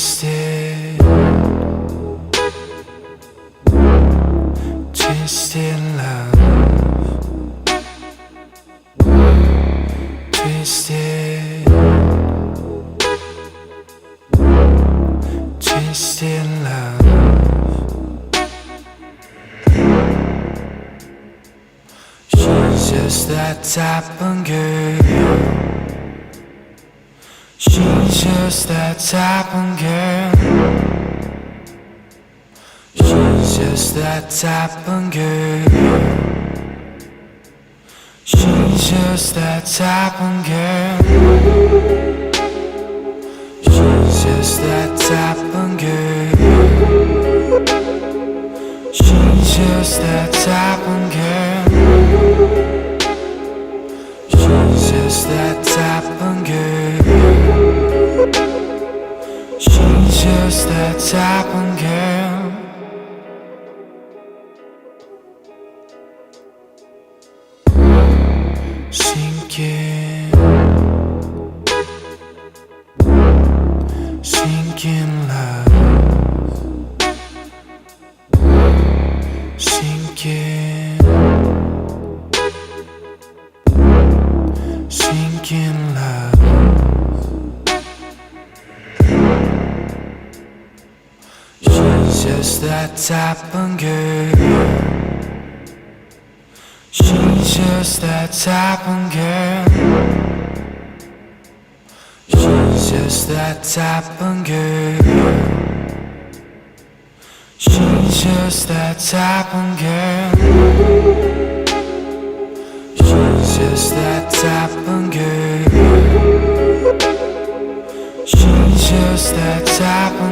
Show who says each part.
Speaker 1: Twisted, twisted love, twisted, twisted love. She's just that type of girl. She's just that type of girl. She's just that type of girl. She's just that type of girl. She's just that type of girl. She's just that type of girl. She's just that type of girl. She's just that type of girl. Sinking, sinking love, sinking, sinking love. She's just that type of girl. She's just that type of girl. She's just that type of girl. She's just that type of girl. She's just that type of girl. She's just that type of